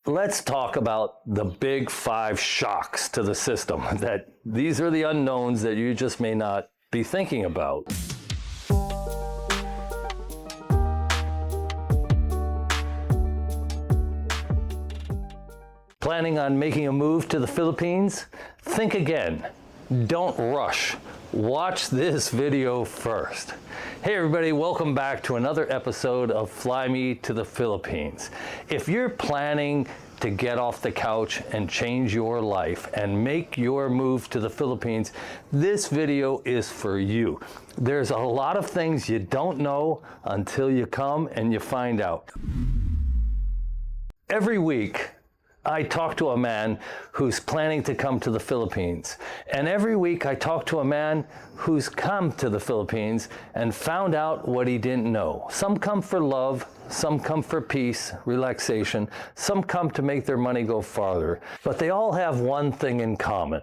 Let's talk about the big 5 shocks to the system. That these are the unknowns that you just may not be thinking about. Planning on making a move to the Philippines? Think again. Don't rush. Watch this video first. Hey everybody, welcome back to another episode of Fly Me to the Philippines. If you're planning to get off the couch and change your life and make your move to the Philippines, this video is for you. There's a lot of things you don't know until you come and you find out. Every week, I talk to a man who's planning to come to the Philippines. And every week I talk to a man who's come to the Philippines and found out what he didn't know. Some come for love, some come for peace, relaxation, some come to make their money go farther. But they all have one thing in common.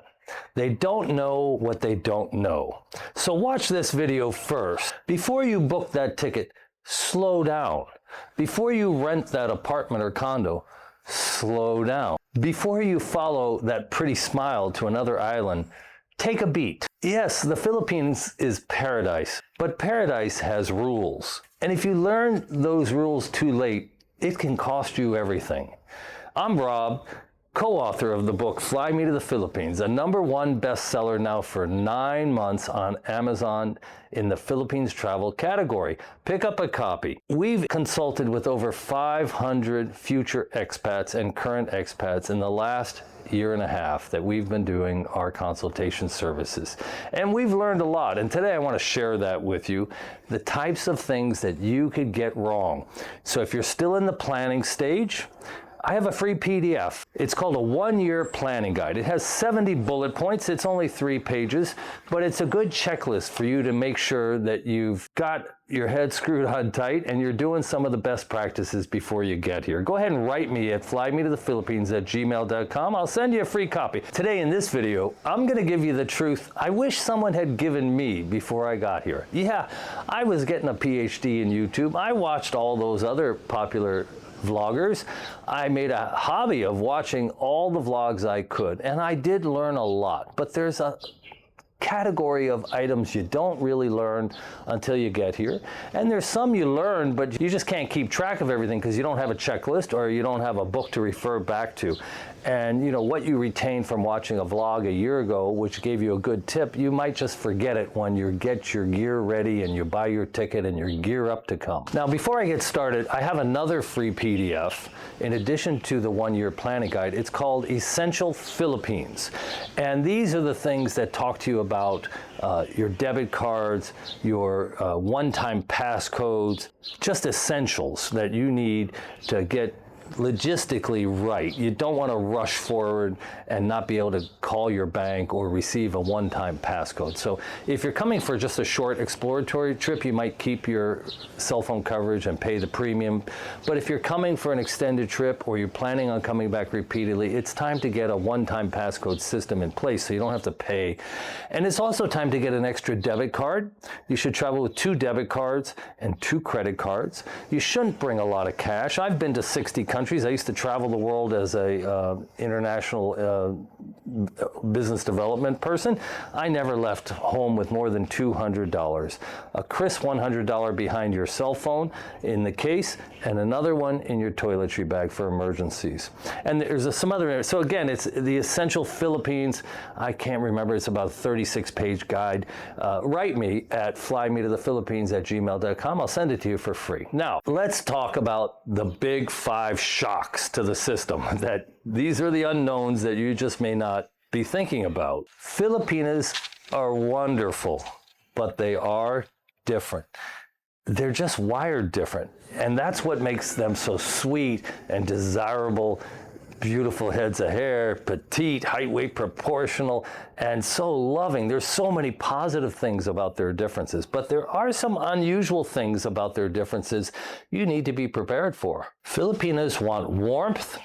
They don't know what they don't know. So watch this video first. Before you book that ticket, slow down. Before you rent that apartment or condo, slow down. Before you follow that pretty smile to another island, take a beat. Yes, the Philippines is paradise, but paradise has rules. And if you learn those rules too late, it can cost you everything. I'm Rob, co-author of the book Fly Me to the Philippines, a #1 bestseller now for 9 months on Amazon in the Philippines travel category. Pick up a copy. We've consulted with over 500 future expats and current expats in the last year and a half that we've been doing our consultation services. And we've learned a lot. And today I want to share that with you, the types of things that you could get wrong. So if you're still in the planning stage, I have a free PDF. It's called a 1-year planning guide. It has 70 bullet points. It's only 3 pages, but it's a good checklist for you to make sure that you've got your head screwed on tight and you're doing some of the best practices before you get here. Go ahead and write me at flymetothephilippines@gmail.com. I'll send you a free copy. Today in this video, I'm gonna give you the truth I wish someone had given me before I got here. Yeah, I was getting a PhD in YouTube. I watched all those other popular vloggers. I made a hobby of watching all the vlogs I could, and I did learn a lot, but there's a category of items you don't really learn until you get here. And there's some you learn, but you just can't keep track of everything because you don't have a checklist or you don't have a book to refer back to. And you know, what you retained from watching a vlog a year ago, which gave you a good tip, you might just forget it when you get your gear ready and you buy your ticket and your gear up to come. Now, before I get started, I have another free PDF in addition to the 1-year planning guide. It's called Essential Philippines. And these are the things that talk to you about your debit cards, your one-time passcodes, just essentials that you need to get logistically right. You don't want to rush forward and not be able to call your bank or receive a one-time passcode. So if you're coming for just a short exploratory trip, you might keep your cell phone coverage and pay the premium. But if you're coming for an extended trip or you're planning on coming back repeatedly, it's time to get a one-time passcode system in place so you don't have to pay. And it's also time to get an extra debit card. You should travel with 2 debit cards and 2 credit cards. You shouldn't bring a lot of cash. I've been to 60 countries. I used to travel the world as a international business development person. I never left home with more than $200. A crisp $100 behind your cell phone in the case, and another one in your toiletry bag for emergencies. And there's some other, so again, it's the Essential Philippines. I can't remember, it's about a 36-page guide. Write me at flymetothephilippines@gmail.com. I'll send it to you for free. Now, let's talk about the big 5 shocks to the system. That these are the unknowns that you just may not be thinking about. Filipinas are wonderful, but they are different. They're just wired different. And that's what makes them so sweet and desirable. Beautiful heads of hair, petite, height, weight, proportional, and so loving. There's so many positive things about their differences, but there are some unusual things about their differences you need to be prepared for. Filipinos want warmth,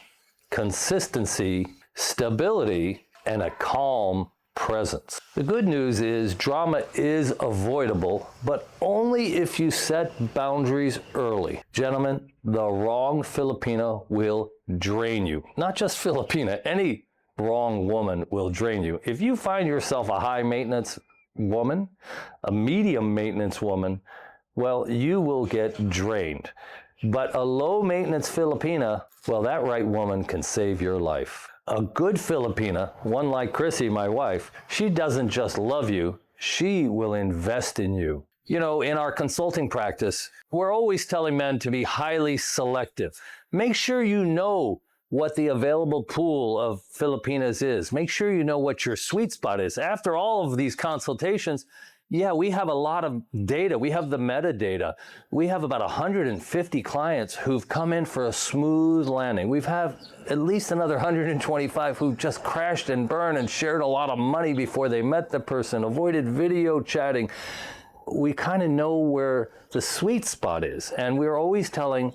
consistency, stability, and a calm presence. The good news is drama is avoidable, but only if you set boundaries early. Gentlemen, the wrong Filipina will drain you. Not just Filipina, any wrong woman will drain you. If you find yourself a high maintenance woman, a medium maintenance woman, well, you will get drained. But a low maintenance Filipina, well, that right woman can save your life. A good Filipina, one like Chrissy, my wife, she doesn't just love you, she will invest in you. You know, in our consulting practice, we're always telling men to be highly selective. Make sure you know what the available pool of Filipinas is. Make sure you know what your sweet spot is. After all of these consultations, yeah, we have a lot of data. We have the metadata. We have about 150 clients who've come in for a smooth landing. We've had at least another 125 who just crashed and burned and shared a lot of money before they met the person, avoided video chatting. We kind of know where the sweet spot is. And we're always telling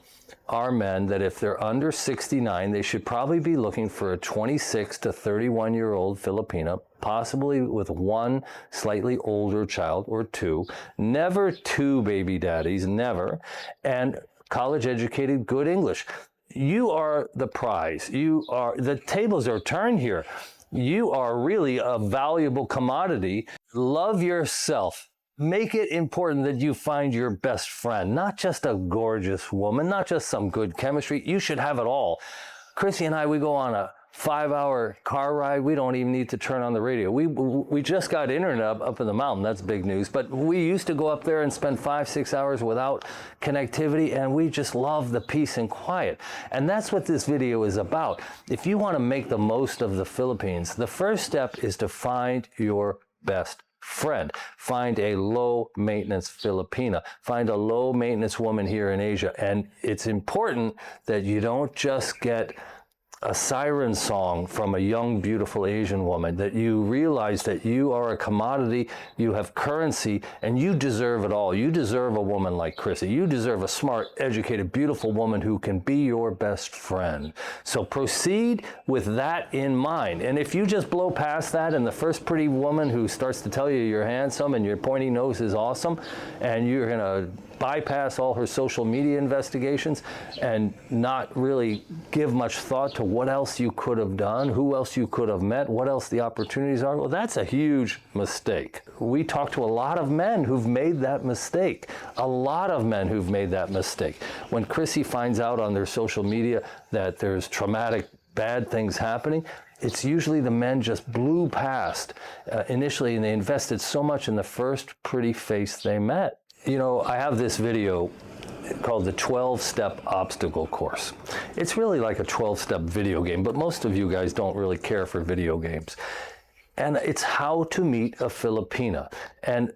our men that if they're under 69, they should probably be looking for a 26 to 31-year-old Filipina, possibly with one slightly older child or two, never two baby daddies, never, and college-educated, good English. You are the prize. The tables are turned here. You are really a valuable commodity. Love yourself. Make it important that you find your best friend, not just a gorgeous woman, not just some good chemistry. You should have it all. Chrissy and I, we go on a 5-hour car ride. We don't even need to turn on the radio. We just got internet up in the mountain. That's big news. But we used to go up there and spend 5-6 hours without connectivity, and we just love the peace and quiet. And that's what this video is about. If you want to make the most of the Philippines, the first step is to find your best friend. Find a low maintenance Filipina. Find a low maintenance woman here in Asia. And it's important that you don't just get a siren song from a young, beautiful Asian woman, that you realize that you are a commodity, you have currency, and you deserve it all. You deserve a woman like Chrissy. You deserve a smart, educated, beautiful woman who can be your best friend. So proceed with that in mind. And if you just blow past that and the first pretty woman who starts to tell you you're handsome and your pointy nose is awesome, and you're going to bypass all her social media investigations and not really give much thought to what else you could have done, who else you could have met, what else the opportunities are, well, that's a huge mistake. We talk to a lot of men who've made that mistake. A lot of men who've made that mistake. When Chrissy finds out on their social media that there's traumatic, bad things happening, it's usually the men just blew past initially, and they invested so much in the first pretty face they met. You know, I have this video called the 12-Step Obstacle Course. It's really like a 12-step video game, but most of you guys don't really care for video games. And it's how to meet a Filipina. And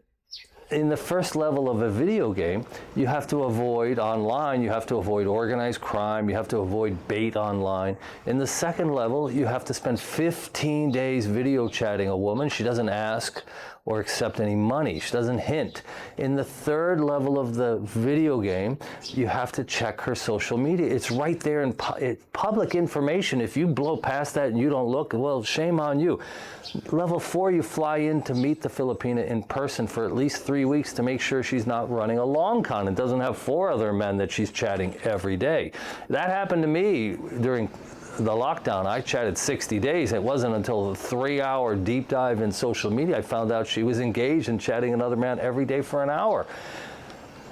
in the first level of a video game, you have to avoid online, you have to avoid organized crime, you have to avoid bait online. In the second level, you have to spend 15 days video chatting a woman. She doesn't ask or accept any money. She doesn't hint. In the third level of the video game, you have to check her social media. It's right there in public information. If you blow past that and you don't look, well, shame on you. Level 4, you fly in to meet the Filipina in person for at least 3 weeks to make sure she's not running a long con and doesn't have 4 other men that she's chatting every day. That happened to me during the lockdown. I chatted 60 days. It wasn't until a 3-hour deep dive in social media I found out she was engaged in chatting another man every day for an hour.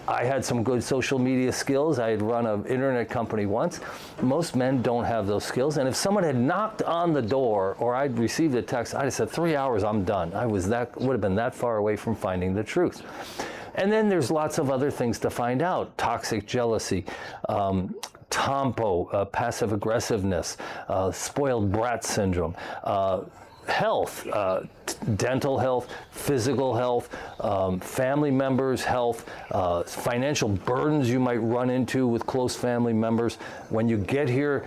I had some good social media skills. I had run an internet company once. Most men don't have those skills. And if someone had knocked on the door or I'd received a text, I'd have said, 3 hours, I'm done. would have been that far away from finding the truth. And then there's lots of other things to find out. Toxic jealousy, tompo, passive aggressiveness, spoiled brat syndrome, health, dental health, physical health, family members' health, financial burdens you might run into with close family members. When you get here,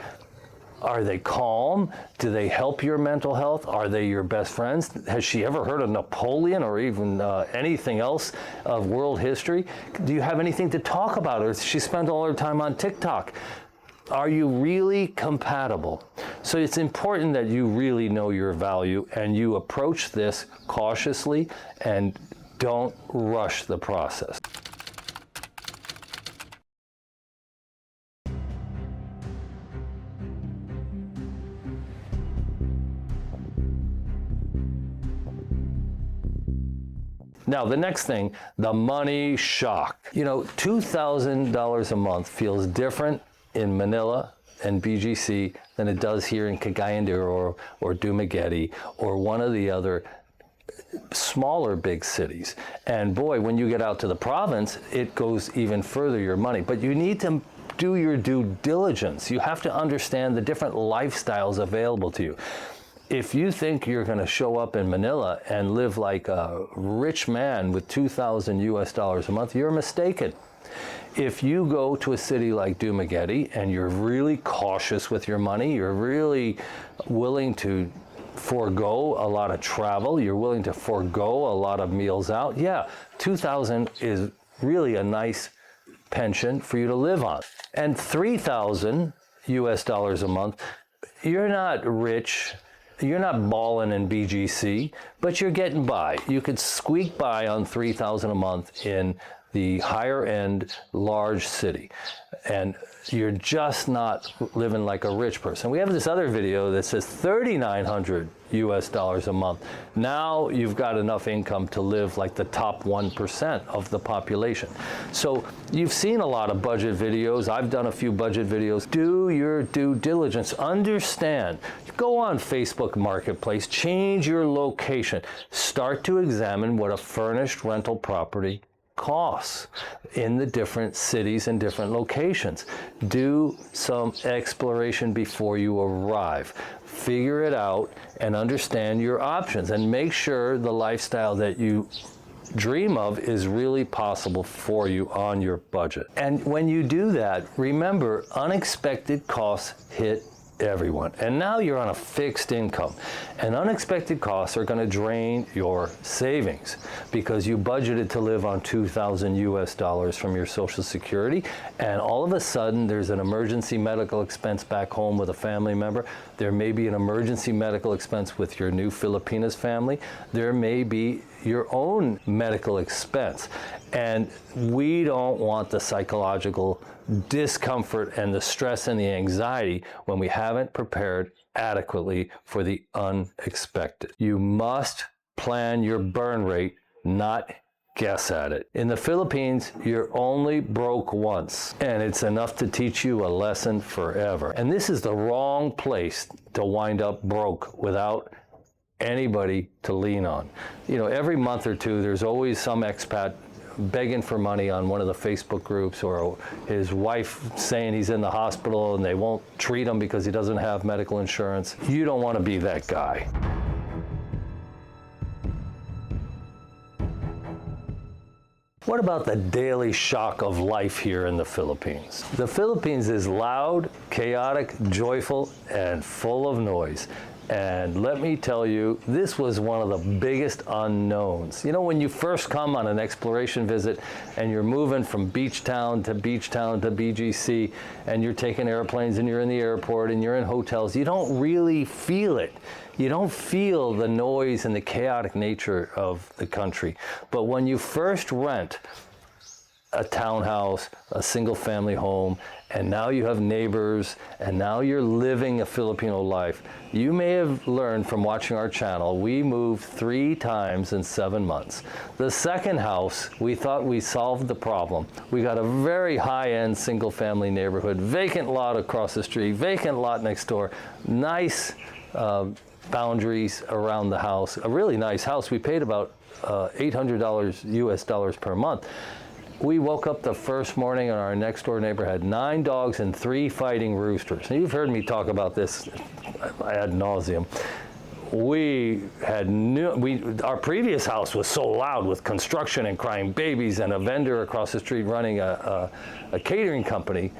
are they calm? Do they help your mental health? Are they your best friends? Has she ever heard of Napoleon or even anything else of world history? Do you have anything to talk about? Or does she spend all her time on TikTok? Are you really compatible? So it's important that you really know your value and you approach this cautiously and don't rush the process. Now, the next thing, the money shock. You know, $2,000 a month feels different in Manila and BGC than it does here in Cagayan de Oro or Dumaguete or one of the other smaller big cities. And boy, when you get out to the province, it goes even further, your money. But you need to do your due diligence. You have to understand the different lifestyles available to you. If you think you're going to show up in Manila and live like a rich man with $2,000 a month, you're mistaken. If you go to a city like Dumaguete and you're really cautious with your money, you're really willing to forego a lot of travel, you're willing to forego a lot of meals out, yeah, $2,000 is really a nice pension for you to live on. And $3,000 a month, you're not rich. You're not balling in BGC, but you're getting by. You could squeak by on $3,000 a month in the higher end large city. And you're just not living like a rich person. We have this other video that says $3,900 a month. Now you've got enough income to live like the top 1% of the population. So you've seen a lot of budget videos. I've done a few budget videos. Do your due diligence. Understand. Go on Facebook Marketplace. Change your location. Start to examine what a furnished rental property costs in the different cities and different locations. Do some exploration before you arrive. Figure it out and understand your options and make sure the lifestyle that you dream of is really possible for you on your budget. And when you do that, remember, unexpected costs hit everyone. And now you're on a fixed income. And unexpected costs are going to drain your savings because you budgeted to live on $2,000 from your Social Security. And all of a sudden, there's an emergency medical expense back home with a family member. There may be an emergency medical expense with your new Filipinas family. There may be your own medical expense. And we don't want the psychological discomfort and the stress and the anxiety when we haven't prepared adequately for the unexpected. You must plan your burn rate, not guess at it. In the Philippines, you're only broke once, and it's enough to teach you a lesson forever. And this is the wrong place to wind up broke without anybody to lean on. You know, every month or two, there's always some expat begging for money on one of the Facebook groups, or his wife saying he's in the hospital and they won't treat him because he doesn't have medical insurance. You don't want to be that guy. What about the daily shock of life here in the Philippines? The Philippines is loud, chaotic, joyful, and full of noise. And let me tell you, this was one of the biggest unknowns. You know, when you first come on an exploration visit and you're moving from beach town to BGC, and you're taking airplanes and you're in the airport and you're in hotels, you don't really feel it. You don't feel the noise and the chaotic nature of the country. But when you first rent a townhouse, a single family home, and now you have neighbors, and now you're living a Filipino life. You may have learned from watching our channel, we moved 3 times in 7 months. The second house, we thought we solved the problem. We got a very high-end single family neighborhood, vacant lot across the street, vacant lot next door, nice boundaries around the house, a really nice house. We paid about $800 per month. We woke up the first morning and our next door neighbor had 9 dogs and 3 fighting roosters. Now, you've heard me talk about this ad nauseum. Our previous house was so loud with construction and crying babies and a vendor across the street running a catering company.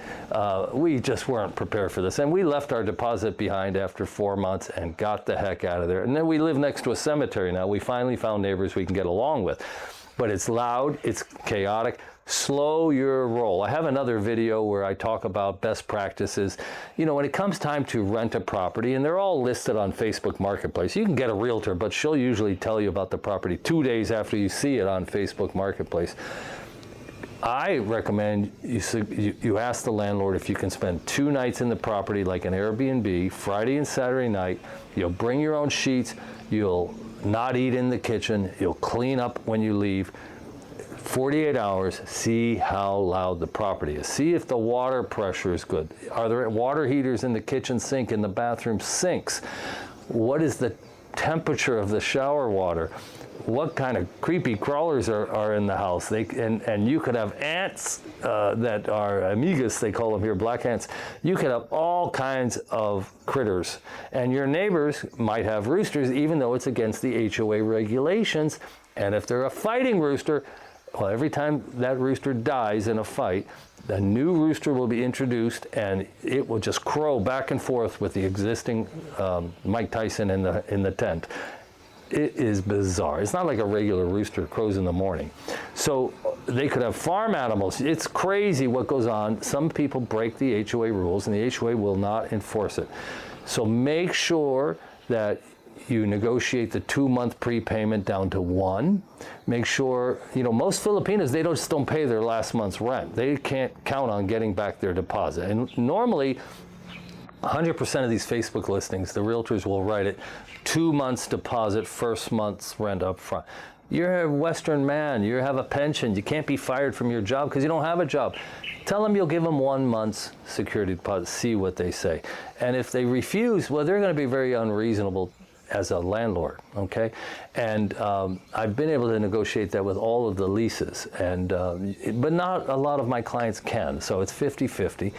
We just weren't prepared for this. And we left our deposit behind after 4 months and got the heck out of there. And then we live next to a cemetery now. We finally found neighbors we can get along with. But it's loud, it's chaotic. Slow your roll. I have another video where I talk about best practices. You know, when it comes time to rent a property, and they're all listed on Facebook Marketplace, you can get a realtor, but she'll usually tell you about the property 2 days after you see it on Facebook Marketplace. I recommend you ask the landlord if you can spend 2 nights in the property, like an Airbnb, Friday and Saturday night. You'll bring your own sheets. You'll not eat in the kitchen. You'll clean up when you leave. 48 hours, see how loud the property is. See if the water pressure is good. Are there water heaters in the kitchen sink, in the bathroom sinks? What is the temperature of the shower water? What kind of creepy crawlers are in the house? And you could have ants that are amigas, they call them here, black ants. You could have all kinds of critters. And your neighbors might have roosters, even though it's against the HOA regulations. And if they're a fighting rooster, well, every time that rooster dies in a fight, a new rooster will be introduced, and it will just crow back and forth with the existing Mike Tyson in the tent. It is bizarre. It's not like a regular rooster crows in the morning. So they could have farm animals. It's crazy what goes on. Some people break the HOA rules, and the HOA will not enforce it. So make sure that you negotiate the 2-month prepayment down to 1. Make sure, you know, most Filipinas, they just don't pay their last month's rent. They can't count on getting back their deposit. And normally, 100% of these Facebook listings, the realtors will write it 2 months deposit, first month's rent up front. You're a Western man, you have a pension, you can't be fired from your job because you don't have a job. Tell them you'll give them 1 month's security deposit, see what they say. And if they refuse, well, they're going to be very unreasonable as a landlord, okay? And I've been able to negotiate that with all of the leases, and but not a lot of my clients can, so it's 50-50.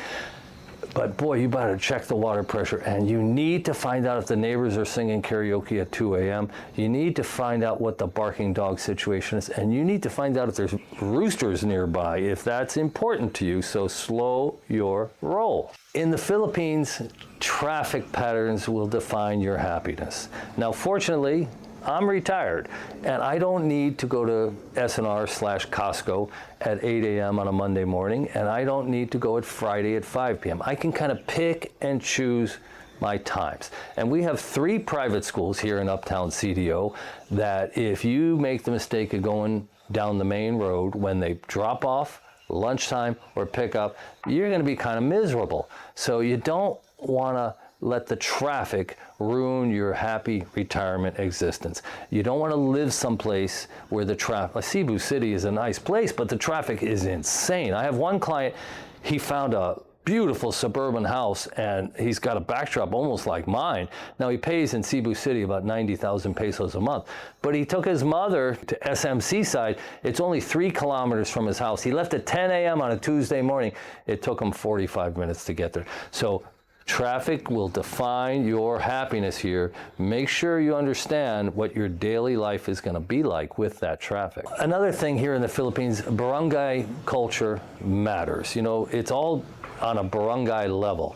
But boy, you better check the water pressure, and you need to find out if the neighbors are singing karaoke at 2 a.m. You need to find out what the barking dog situation is, and you need to find out if there's roosters nearby, if that's important to you, so slow your roll. In the Philippines, traffic patterns will define your happiness. Now, fortunately, I'm retired, and I don't need to go to S&R/Costco at 8 a.m. on a Monday morning, and I don't need to go at Friday at 5 p.m. I can kind of pick and choose my times. And we have 3 private schools here in Uptown CDO that if you make the mistake of going down the main road when they drop off, lunchtime, or pick up, you're going to be kind of miserable. So you don't want to let the traffic ruin your happy retirement existence. You don't want to live someplace where the traffic, like Cebu City is a nice place, but the traffic is insane. I have one client, he found a beautiful suburban house, and he's got a backdrop almost like mine. Now, he pays in Cebu City about 90,000 pesos a month, but he took his mother to SMC side. It's only 3 kilometers from his house. He left at 10 a.m. on a Tuesday morning. It took him 45 minutes to get there. So traffic will define your happiness here. Make sure you understand what your daily life is going to be like with that traffic. Another thing here in the Philippines, barangay culture matters. You know, it's all on a barangay level.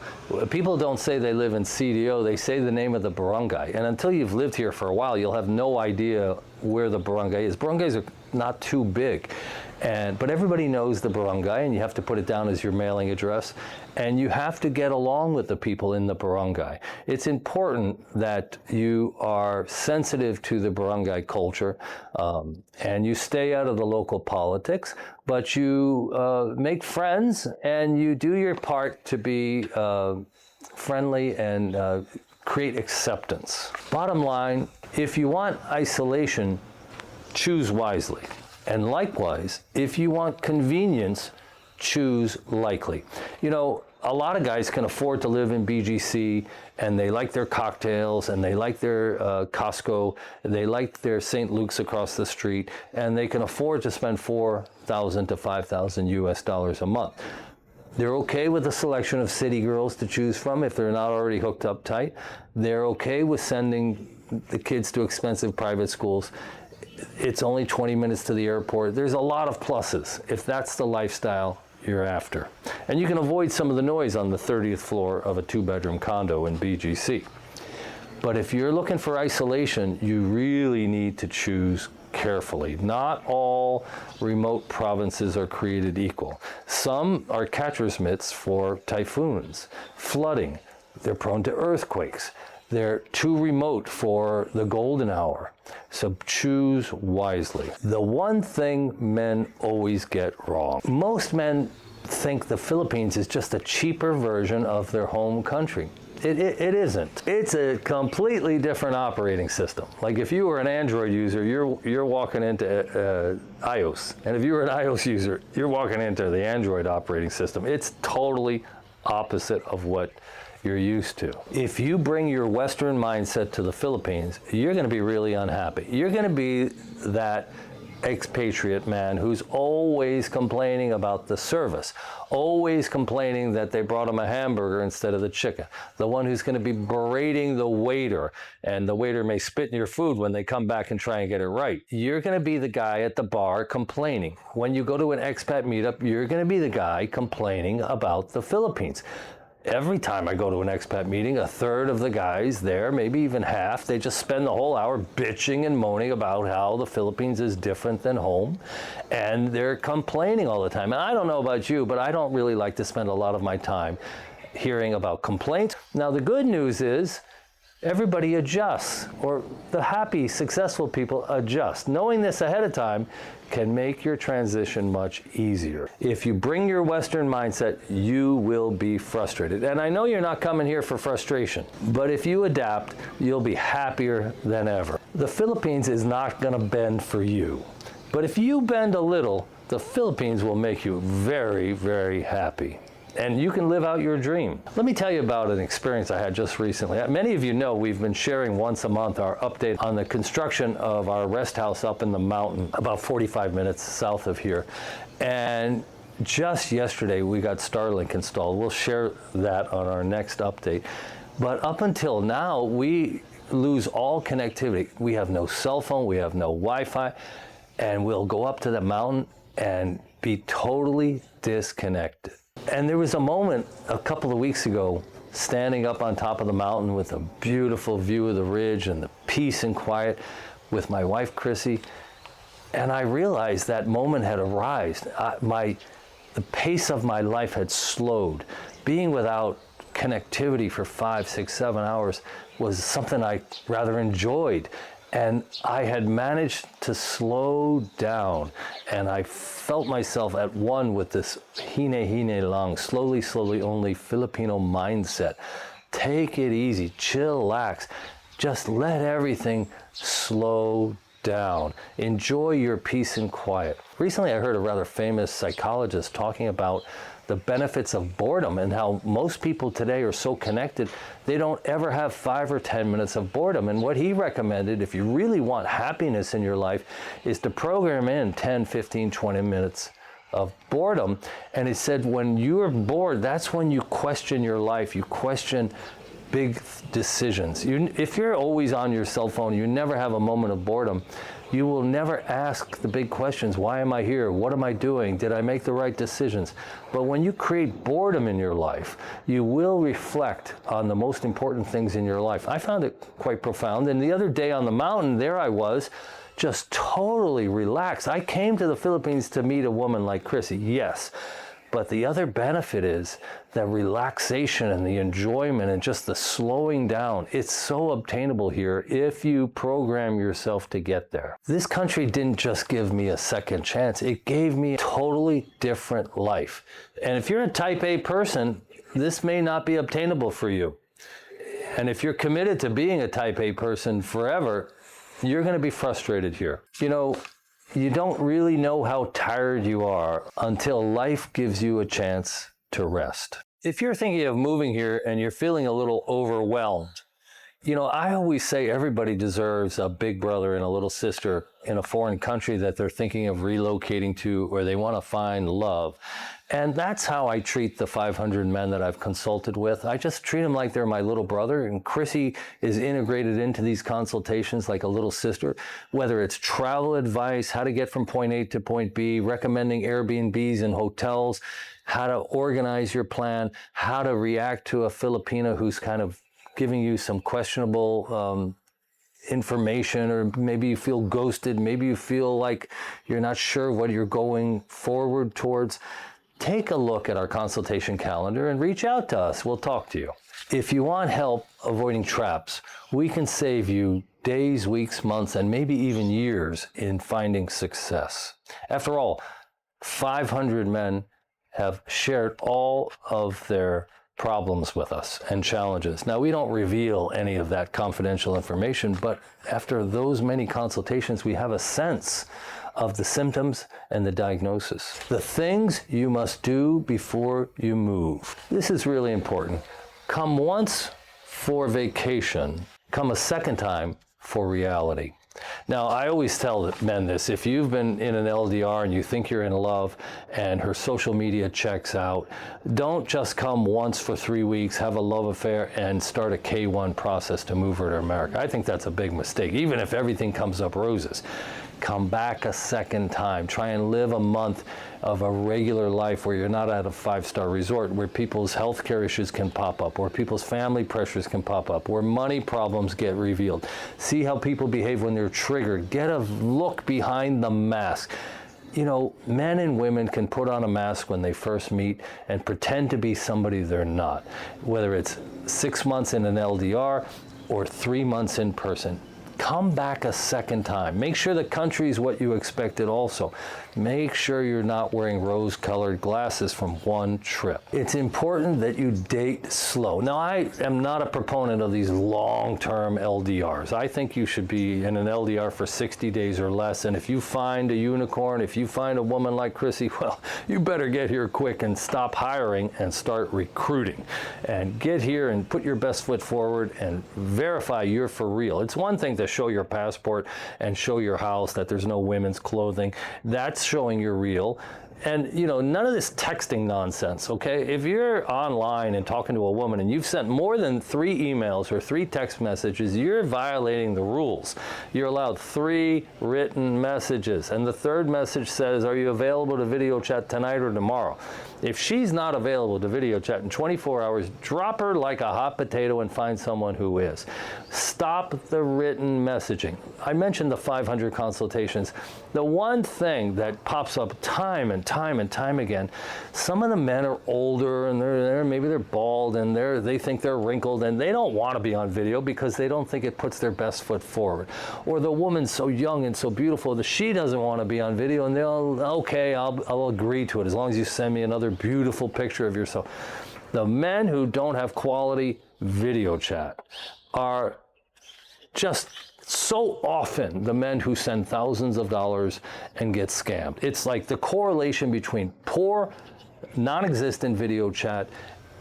People don't say they live in CDO, they say the name of the barangay. And until you've lived here for a while, you'll have no idea where the barangay is. Barangays are not too big. But everybody knows the barangay, and you have to put it down as your mailing address, and you have to get along with the people in the barangay. It's important that you are sensitive to the barangay culture, and you stay out of the local politics, but you make friends, and you do your part to be friendly and create acceptance. Bottom line, if you want isolation, choose wisely. And likewise, if you want convenience, choose likely. You know, a lot of guys can afford to live in BGC, and they like their cocktails, and they like their Costco, and they like their St. Luke's across the street, and they can afford to spend $4,000 to $5,000 US a month. They're okay with a selection of city girls to choose from if they're not already hooked up tight. They're okay with sending the kids to expensive private schools. It's only 20 minutes to the airport. There's a lot of pluses if that's the lifestyle you're after. And you can avoid some of the noise on the 30th floor of a 2-bedroom condo in BGC. But if you're looking for isolation, you really need to choose carefully. Not all remote provinces are created equal. Some are catcher's mitts for typhoons, flooding. They're prone to earthquakes. They're too remote for the golden hour. So choose wisely. The one thing men always get wrong. Most men think the Philippines is just a cheaper version of their home country. It isn't. It's a completely different operating system. Like if you were an Android user, you're walking into iOS. And if you were an iOS user, you're walking into the Android operating system. It's totally opposite of what you're used to. If you bring your Western mindset to the Philippines, you're going to be really unhappy. You're going to be that expatriate man who's always complaining about the service, always complaining that they brought him a hamburger instead of the chicken, the one who's going to be berating the waiter, and the waiter may spit in your food when they come back and try and get it right. You're going to be the guy at the bar complaining. When you go to an expat meetup, you're going to be the guy complaining about the Philippines. Every time I go to an expat meeting, a third of the guys there, maybe even half, they just spend the whole hour bitching and moaning about how the Philippines is different than home. And they're complaining all the time. And I don't know about you, but I don't really like to spend a lot of my time hearing about complaints. Now, the good news is everybody adjusts, or the happy, successful people adjust. Knowing this ahead of time can make your transition much easier. If you bring your Western mindset, you will be frustrated. And I know you're not coming here for frustration, but if you adapt, you'll be happier than ever. The Philippines is not going to bend for you, but if you bend a little, the Philippines will make you very, very happy. And you can live out your dream. Let me tell you about an experience I had just recently. Many of you know we've been sharing once a month our update on the construction of our rest house up in the mountain, about 45 minutes south of here. And just yesterday we got Starlink installed. We'll share that on our next update. But up until now, we lose all connectivity. We have no cell phone, we have no Wi-Fi, and we'll go up to the mountain and be totally disconnected. And there was a moment a couple of weeks ago, standing up on top of the mountain with a beautiful view of the ridge and the peace and quiet with my wife, Chrissy. And I realized that moment had arrived. The pace of my life had slowed. Being without connectivity for 5, 6, 7 hours was something I rather enjoyed. And I had managed to slow down, and I felt myself at one with this hine lang, slowly, slowly only Filipino mindset. Take it easy, chillax, just let everything slow down. Enjoy your peace and quiet. Recently I heard a rather famous psychologist talking about the benefits of boredom and how most people today are so connected, they don't ever have 5 or 10 minutes of boredom. And what he recommended, if you really want happiness in your life, is to program in 10, 15, 20 minutes of boredom. And he said when you're bored, that's when you question your life. You question big decisions. If you're always on your cell phone, you never have a moment of boredom, you will never ask the big questions. Why am I here? What am I doing? Did I make the right decisions? But when you create boredom in your life, you will reflect on the most important things in your life. I found it quite profound. And the other day on the mountain, there I was, just totally relaxed. I came to the Philippines to meet a woman like Chrissy, yes. But the other benefit is the relaxation and the enjoyment and just the slowing down. It's so obtainable here if you program yourself to get there. This country didn't just give me a second chance. It gave me a totally different life. And if you're a type A person, this may not be obtainable for you. And if you're committed to being a type A person forever, you're going to be frustrated here. You know, you don't really know how tired you are until life gives you a chance to rest. If you're thinking of moving here and you're feeling a little overwhelmed, you know, I always say everybody deserves a big brother and a little sister in a foreign country that they're thinking of relocating to, where they want to find love. And that's how I treat the 500 men that I've consulted with. I just treat them like they're my little brother. And Chrissy is integrated into these consultations like a little sister, whether it's travel advice, how to get from point A to point B, recommending Airbnbs and hotels, how to organize your plan, how to react to a Filipino who's kind of giving you some questionable information, or maybe you feel ghosted, maybe you feel like you're not sure what you're going forward towards, take a look at our consultation calendar and reach out to us. We'll talk to you. If you want help avoiding traps, we can save you days, weeks, months, and maybe even years in finding success. After all, 500 men have shared all of their problems with us and challenges. Now, we don't reveal any of that confidential information, but after those many consultations, we have a sense of the symptoms and the diagnosis. The things you must do before you move. This is really important. Come once for vacation, come a second time for reality. Now, I always tell men this: if you've been in an LDR and you think you're in love and her social media checks out, don't just come once for 3 weeks, have a love affair, and start a K1 process to move her to America. I think that's a big mistake. Even if everything comes up roses, come back a second time. Try and live a month of a regular life where you're not at a 5-star resort, where people's health care issues can pop up, where people's family pressures can pop up, where money problems get revealed. See how people behave when they're triggered. Get a look behind the mask. You know, men and women can put on a mask when they first meet and pretend to be somebody they're not, whether it's 6 months in an LDR or 3 months in person. Come back a second time. Make sure the country's what you expected also. Make sure you're not wearing rose-colored glasses from one trip. It's important that you date slow. Now, I am not a proponent of these long-term LDRs. I think you should be in an LDR for 60 days or less, and if you find a unicorn, if you find a woman like Chrissy, well, you better get here quick and stop hiring and start recruiting. And get here and put your best foot forward and verify you're for real. It's one thing to show your passport and show your house that there's no women's clothing. That's showing you're real. And, you know, none of this texting nonsense, okay? If you're online and talking to a woman and you've sent more than 3 emails or 3 text messages, you're violating the rules. You're allowed 3 written messages. And the 3rd message says, are you available to video chat tonight or tomorrow? If she's not available to video chat in 24 hours, drop her like a hot potato and find someone who is. Stop the written messaging. I mentioned the 500 consultations. The one thing that pops up time and time again, some of the men are older and maybe they're bald and they think they're wrinkled and they don't want to be on video because they don't think it puts their best foot forward. Or the woman's so young and so beautiful that she doesn't want to be on video, and I'll agree to it as long as you send me another beautiful picture of yourself. The men who don't have quality video chat are just so often the men who send thousands of dollars and get scammed. It's like the correlation between poor, non-existent video chat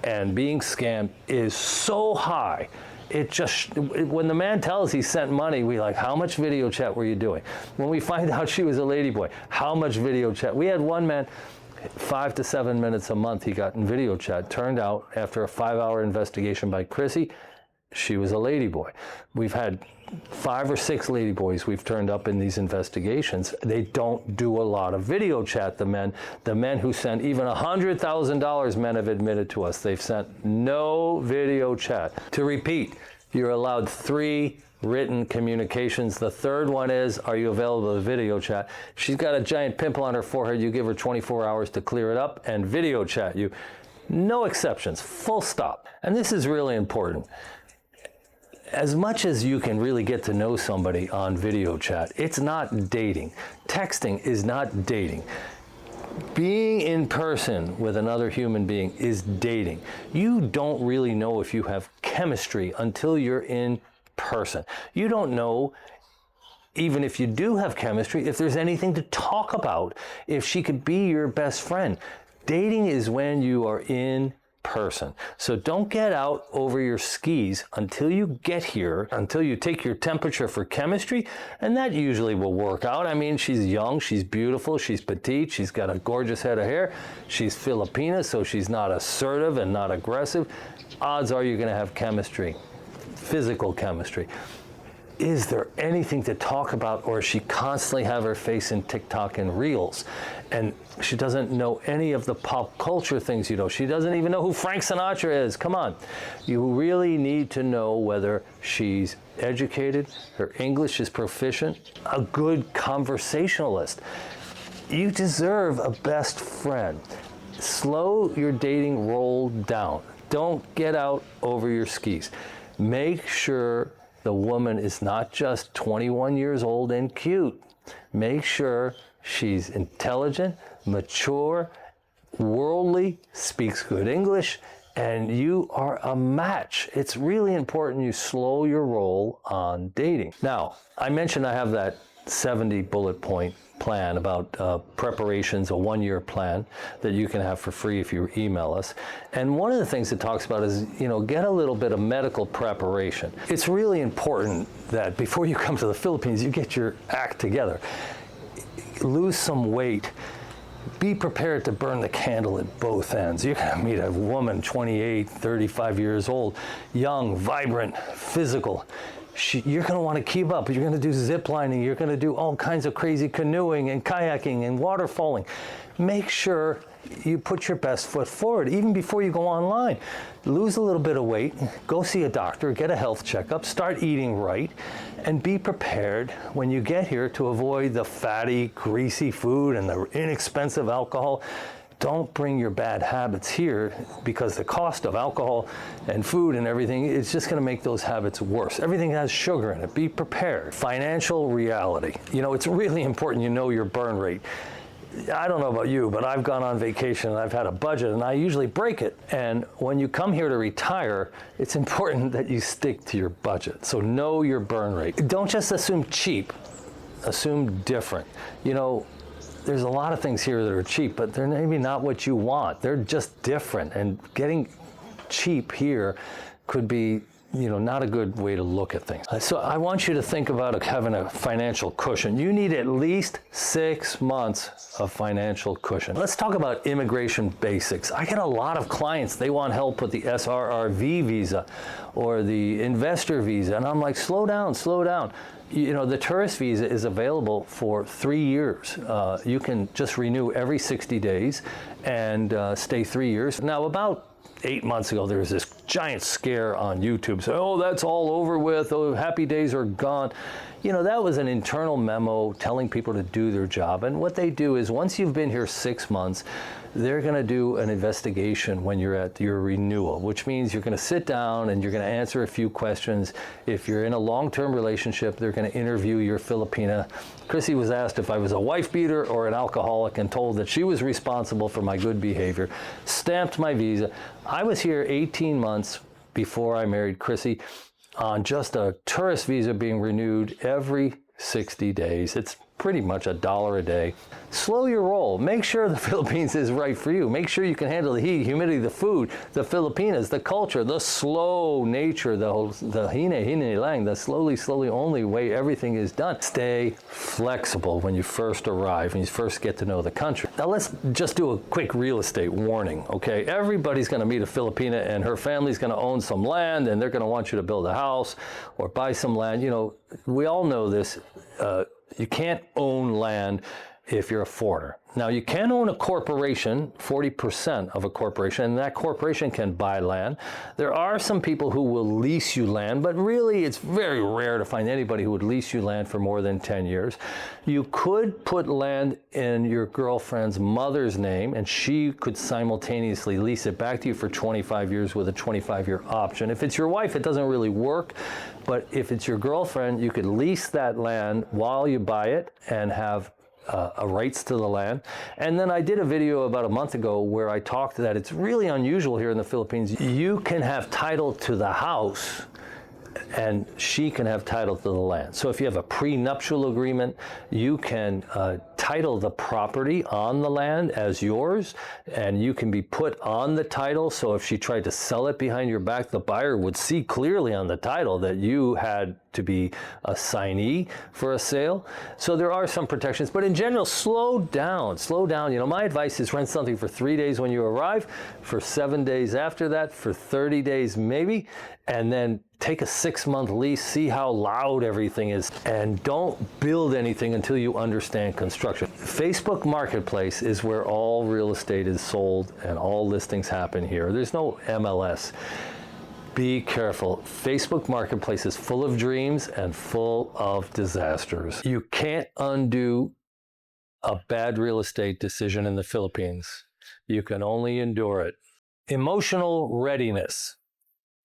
and being scammed is so high. When the man tells he sent money, we like, how much video chat were you doing? When we find out she was a ladyboy, how much video chat? We had one man, 5 to 7 minutes a month he got in video chat. Turned out, after a 5-hour investigation by Chrissy, she was a ladyboy. We've had 5 or 6 ladyboys we've turned up in these investigations. They don't do a lot of video chat, the men. The men who sent even $100,000, men have admitted to us, they've sent no video chat. To repeat, you're allowed 3 written communications. The 3rd one is, are you available to video chat? She's got a giant pimple on her forehead. You give her 24 hours to clear it up and video chat you. No exceptions, full stop. And this is really important. As much as you can really get to know somebody on video chat, it's not dating. Texting is not dating. Being in person with another human being is dating. You don't really know if you have chemistry until you're in person. You don't know, even if you do have chemistry, if there's anything to talk about, if she could be your best friend. Dating is when you are in person. So don't get out over your skis until you get here, until you take your temperature for chemistry, and that usually will work out. I mean, she's young, she's beautiful, she's petite, she's got a gorgeous head of hair, she's Filipina, so she's not assertive and not aggressive. Odds are you're going to have chemistry, physical chemistry. is there anything to talk about, or does she constantly have her face in TikTok and Reels? And she doesn't know any of the pop culture things you know. She doesn't even know who Frank Sinatra is. Come on. You really need to know whether she's educated, her English is proficient, a good conversationalist. You deserve a best friend. Slow your dating roll down. Don't get out over your skis. Make sure the woman is not just 21 years old and cute. Make sure she's intelligent, mature, worldly, speaks good English, and you are a match. It's really important you slow your roll on dating. Now, I mentioned I have that 70 bullet point plan about preparations, a one-year plan that you can have for free if you email us. And one of the things it talks about is, get a little bit of medical preparation. It's really important that before you come to the Philippines, you get your act together. Lose some weight. Be prepared to burn the candle at both ends. You're going to meet a woman, 28, 35 years old, young, vibrant, physical. You're going to want to keep up. You're going to do zip lining. You're going to do all kinds of crazy canoeing and kayaking and waterfalling. Make sure you put your best foot forward, even before you go online. Lose a little bit of weight, go see a doctor, get a health checkup, start eating right, and be prepared when you get here to avoid the fatty, greasy food and the inexpensive alcohol. Don't bring your bad habits here, because the cost of alcohol and food and everything, it's just going to make those habits worse. Everything has sugar in it. Be prepared. Financial reality. It's really important you know your burn rate. I don't know about you, but I've gone on vacation and I've had a budget and I usually break it. And when you come here to retire, it's important that you stick to your budget. So know your burn rate. Don't just assume cheap. Assume different. There's a lot of things here that are cheap, but they're maybe not what you want. They're just different. And getting cheap here could be, not a good way to look at things. So I want you to think about having a financial cushion. You need at least 6 months of financial cushion. Let's talk about immigration basics. I get a lot of clients, they want help with the SRRV visa or the investor visa. And I'm like, slow down, slow down. The tourist visa is available for 3 years. You can just renew every 60 days and stay 3 years. Now, about 8 months ago, there was this giant scare on YouTube. So, oh, that's all over with. Oh, happy days are gone. That was an internal memo telling people to do their job. And what they do is once you've been here 6 months, they're going to do an investigation when you're at your renewal, which means you're going to sit down and you're going to answer a few questions. If you're in a long-term relationship, they're going to interview your Filipina. Chrissy was asked if I was a wife beater or an alcoholic and told that she was responsible for my good behavior, stamped my visa. I was here 18 months before I married Chrissy on just a tourist visa being renewed every 60 days. It's pretty much $1 a day. Slow your roll. Make sure the Philippines is right for you. Make sure you can handle the heat, humidity, the food, the Filipinas, the culture, the slow nature, the hine lang, the slowly only way everything is done. Stay flexible when you first arrive, when you first get to know the country. Now let's just do a quick real estate warning, okay? Everybody's going to meet a Filipina and her family's going to own some land and they're going to want you to build a house or buy some land. We all know this. You can't own land if you're a foreigner. Now, you can own a corporation, 40% of a corporation, and that corporation can buy land. There are some people who will lease you land, but really it's very rare to find anybody who would lease you land for more than 10 years. You could put land in your girlfriend's mother's name, and she could simultaneously lease it back to you for 25 years with a 25-year option. If it's your wife, it doesn't really work, but if it's your girlfriend, you could lease that land while you buy it and have rights to the land. And then I did a video about a month ago where I talked that it's really unusual here in the Philippines. You can have title to the house and she can have title to the land. So if you have a prenuptial agreement, you can title the property on the land as yours, and you can be put on the title. So if she tried to sell it behind your back, the buyer would see clearly on the title that you had to be a signee for a sale. So there are some protections, but in general, slow down, slow down. My advice is rent something for 3 days when you arrive, for 7 days after that, for 30 days maybe, and then take a 6-month lease, see how loud everything is, and don't build anything until you understand construction. Facebook Marketplace is where all real estate is sold and all listings happen here. There's no MLS. Be careful. Facebook Marketplace is full of dreams and full of disasters. You can't undo a bad real estate decision in the Philippines. You can only endure it. Emotional readiness.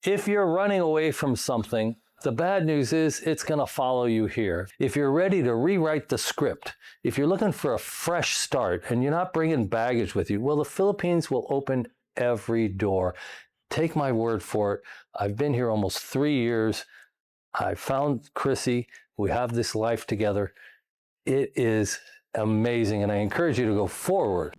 If you're running away from something, the bad news is it's going to follow you here. If you're ready to rewrite the script, if you're looking for a fresh start and you're not bringing baggage with you, well, the Philippines will open every door. Take my word for it. I've been here almost 3 years. I found Chrissy. We have this life together. It is amazing, and I encourage you to go forward.